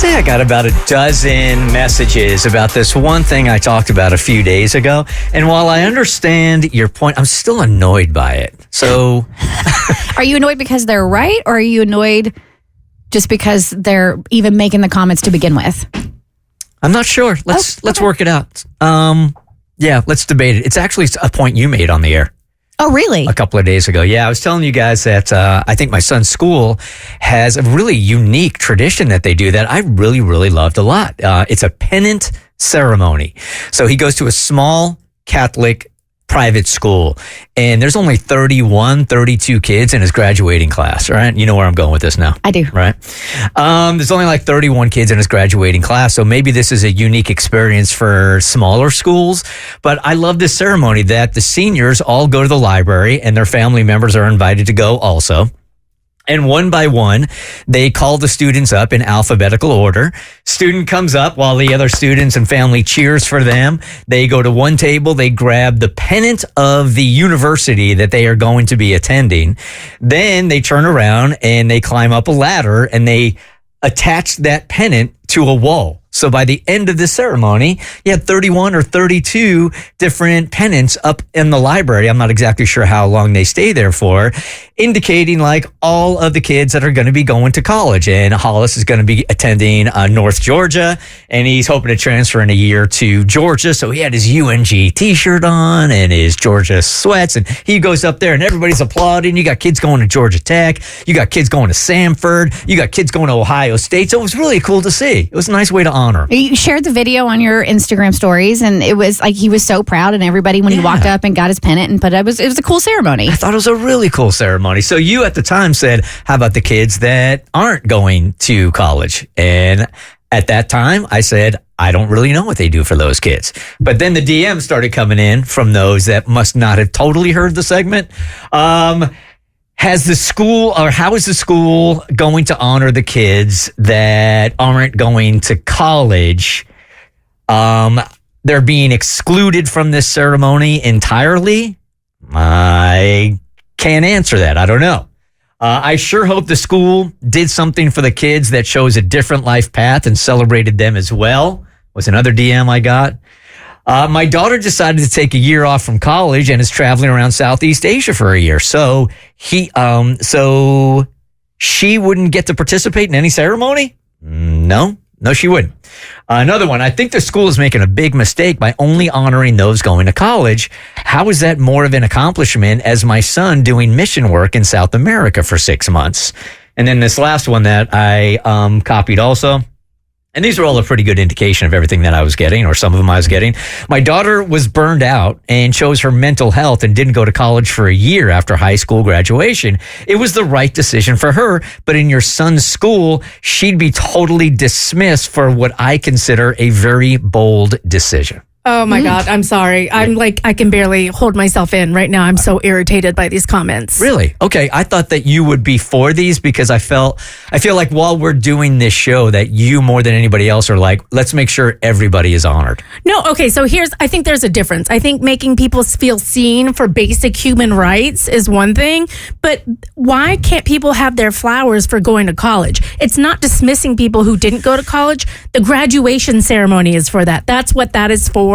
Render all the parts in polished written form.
say I got about a dozen messages about this one thing I talked about a few days ago. And while I understand your point, I'm still annoyed by it. So, are you annoyed because they're right, or are you annoyed just because they're even making the comments to begin with? I'm not sure. Let's work it out. Yeah, let's debate it. It's actually a point you made on the air. Oh, really? A couple of days ago. Yeah, I was telling you guys that I think my son's school has a really unique tradition that they do that I really, really loved a lot. It's a pennant ceremony. So he goes to a small Catholic private school, and there's only 32 kids in his graduating class, right? You know where I'm going with this now. I do. Right? There's only like 31 kids in his graduating class, so maybe this is a unique experience for smaller schools, but I love this ceremony that the seniors all go to the library, and their family members are invited to go also. And one by one, they call the students up in alphabetical order. Student comes up while the other students and family cheers for them. They go to one table. They grab the pennant of the university that they are going to be attending. Then they turn around and they climb up a ladder and they attach that pennant to a wall. So by the end of the ceremony, you had 31 or 32 different pennants up in the library. I'm not exactly sure how long they stay there for, indicating like all of the kids that are going to be going to college. And Hollis is going to be attending North Georgia, and he's hoping to transfer in a year to Georgia. So he had his UNG t-shirt on and his Georgia sweats, and he goes up there and everybody's applauding. You got kids going to Georgia Tech. You got kids going to Samford. You got kids going to Ohio State. So it was really cool to see. It was a nice way to honor. You shared the video on your Instagram stories, and it was like he was so proud, and everybody when he walked up and got his pennant and put it was a cool ceremony. I thought it was a really cool ceremony. So you at the time said, how about the kids that aren't going to college? And at that time, I said, I don't really know what they do for those kids. But then the DMs started coming in from those that must not have totally heard the segment. Has the school, or how is the school going to honor the kids that aren't going to college? They're being excluded from this ceremony entirely? I can't answer that. I don't know. I sure hope the school did something for the kids that shows a different life path and celebrated them as well. Was another DM I got. My daughter decided to take a year off from college and is traveling around Southeast Asia for a year. So she wouldn't get to participate in any ceremony? No, she wouldn't. Another one, I think the school is making a big mistake by only honoring those going to college. How is that more of an accomplishment as my son doing mission work in South America for 6 months? And then this last one that I copied also. And these are all a pretty good indication of everything that I was getting, or some of them I was getting. My daughter was burned out and chose her mental health and didn't go to college for a year after high school graduation. It was the right decision for her, but in your son's school, she'd be totally dismissed for what I consider a very bold decision. Oh my God, I'm sorry. I'm like, I can barely hold myself in right now. I'm so irritated by these comments. Really? Okay. I thought that you would be for these because I feel like while we're doing this show that you more than anybody else are like, let's make sure everybody is honored. No, okay. So I think there's a difference. I think making people feel seen for basic human rights is one thing, but why can't people have their flowers for going to college? It's not dismissing people who didn't go to college. The graduation ceremony is for that. That's what that is for.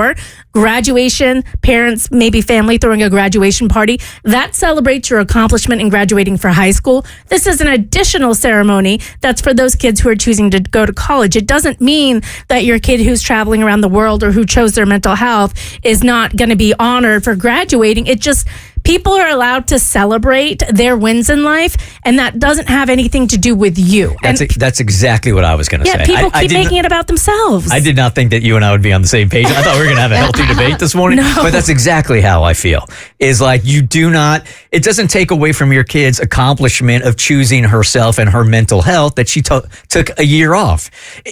Graduation, parents, maybe family throwing a graduation party, that celebrates your accomplishment in graduating for high school. This is an additional ceremony that's for those kids who are choosing to go to college. It doesn't mean that your kid who's traveling around the world or who chose their mental health is not going to be honored for graduating. It just, people are allowed to celebrate their wins in life, and that doesn't have anything to do with you. That's exactly what I was going to say. Yeah, people keep making it about themselves. I did not think that you and I would be on the same page. I thought we were going to have a healthy debate this morning, but that's exactly how I feel. Is like it doesn't take away from your kid's accomplishment of choosing herself and her mental health that she took a year off.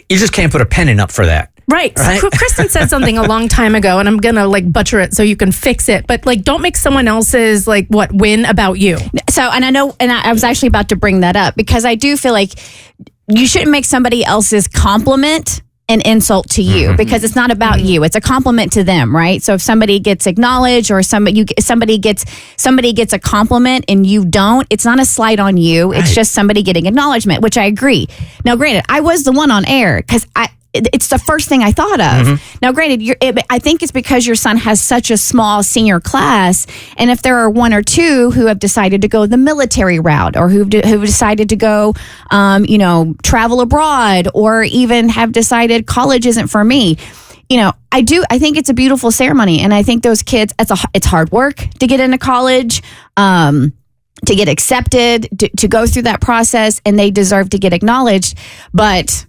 You just can't put a pennant up for that. Right. So Kristen said something a long time ago, and I'm going to butcher it so you can fix it. But don't make someone else's win about you. So, and I know, and I was actually about to bring that up because I do feel like you shouldn't make somebody else's compliment an insult to you because it's not about you. It's a compliment to them, right? So if somebody gets acknowledged or somebody gets a compliment and you don't, it's not a slight on you. Right. It's just somebody getting acknowledgement, which I agree. Now, granted, I was the one on air because it's the first thing I thought of. Now, granted, I think it's because your son has such a small senior class, and if there are one or two who have decided to go the military route, or who've decided to go, travel abroad, or even have decided college isn't for me. I think it's a beautiful ceremony, and I think those kids, it's hard work to get into college, to get accepted, to go through that process, and they deserve to get acknowledged, but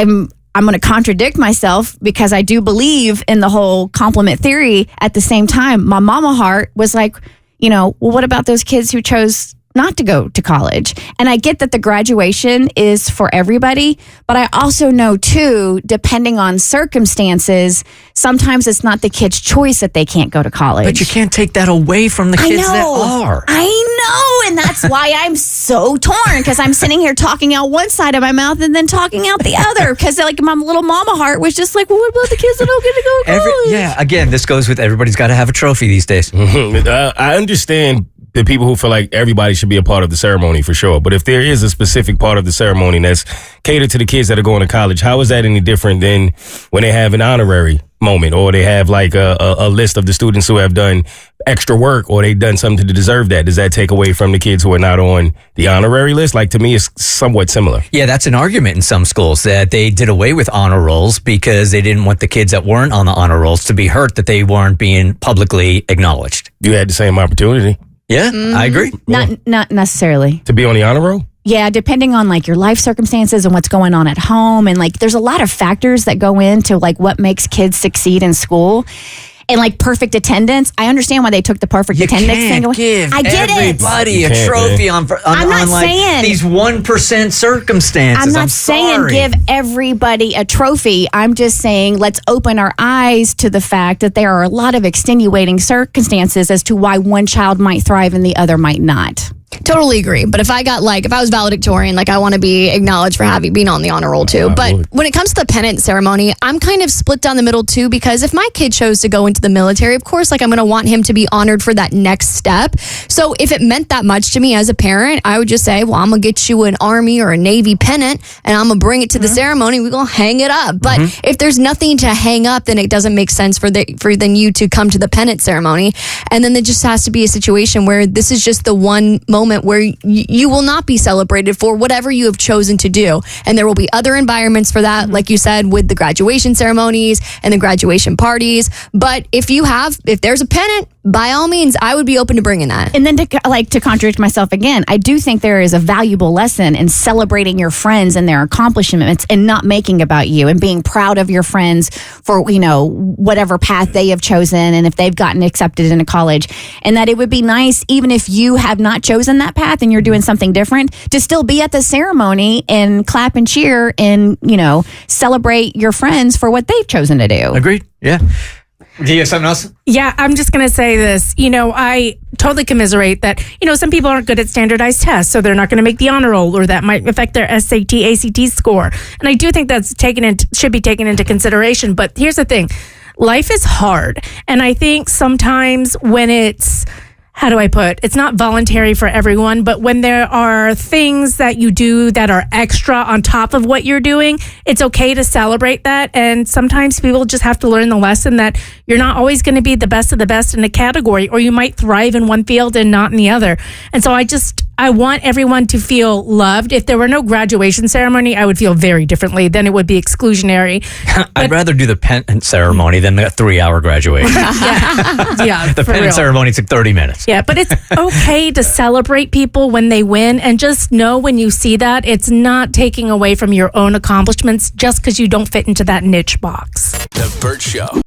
I'm going to contradict myself because I do believe in the whole compliment theory. At the same time, my mama heart was like, well, what about those kids who chose not to go to college? And I get that the graduation is for everybody, but I also know too, depending on circumstances, sometimes it's not the kid's choice that they can't go to college. But you can't take that away from the kids that are. I know, and that's why I'm so torn, because I'm sitting here talking out one side of my mouth and then talking out the other, because like my little mama heart was just like, well, what about the kids that don't get to go to college? Again, this goes with everybody's got to have a trophy these days. I understand the people who feel like everybody should be a part of the ceremony for sure. But if there is a specific part of the ceremony that's catered to the kids that are going to college, how is that any different than when they have an honorary moment, or they have like a list of the students who have done extra work, or they've done something to deserve that? Does that take away from the kids who are not on the honorary list? Like, to me, it's somewhat similar. Yeah, that's an argument in some schools that they did away with honor rolls because they didn't want the kids that weren't on the honor rolls to be hurt that they weren't being publicly acknowledged. You had the same opportunity. Yeah, I agree. Not necessarily. To be on the honor roll? Yeah, depending on like your life circumstances and what's going on at home. And like, there's a lot of factors that go into like what makes kids succeed in school. And like perfect attendance, I understand why they took the perfect attendance thing away. Give I get everybody a trophy on like these 1% circumstances. I'm not saying give everybody a trophy. I'm just saying let's open our eyes to the fact that there are a lot of extenuating circumstances as to why one child might thrive and the other might not. Totally agree. But if I was valedictorian, like I want to be acknowledged for being on the honor roll too. But when it comes to the pennant ceremony, I'm kind of split down the middle too, because if my kid chose to go into the military, of course, like I'm going to want him to be honored for that next step. So if it meant that much to me as a parent, I would just say, well, I'm going to get you an Army or a Navy pennant and I'm going to bring it to the ceremony. We're going to hang it up. But if there's nothing to hang up, then it doesn't make sense for you to come to the pennant ceremony. And then there just has to be a situation where this is just the one moment where you will not be celebrated for whatever you have chosen to do. And there will be other environments for that, like you said, with the graduation ceremonies and the graduation parties. But if there's a pennant, by all means, I would be open to bringing that. And then to contradict myself again, I do think there is a valuable lesson in celebrating your friends and their accomplishments and not making about you, and being proud of your friends for, whatever path they have chosen and if they've gotten accepted into college. And that it would be nice, even if you have not chosen that path and you're doing something different, to still be at the ceremony and clap and cheer and, celebrate your friends for what they've chosen to do. Agreed. Yeah. Do you have something else? Yeah, I'm just going to say this. I totally commiserate that, some people aren't good at standardized tests, so they're not going to make the honor roll, or that might affect their SAT, ACT score. And I do think that's should be taken into consideration. But here's the thing. Life is hard. And I think sometimes when it's not voluntary for everyone, but when there are things that you do that are extra on top of what you're doing, it's okay to celebrate that. And sometimes people just have to learn the lesson that you're not always going to be the best of the best in a category, or you might thrive in one field and not in the other. And so I want everyone to feel loved. If there were no graduation ceremony, I would feel very differently. Then it would be exclusionary. I'd rather do the pennant ceremony than the 3-hour graduation. Yeah, the pennant ceremony took 30 minutes. Yeah, but it's okay to celebrate people when they win, and just know when you see that, it's not taking away from your own accomplishments just because you don't fit into that niche box. The Bert Show.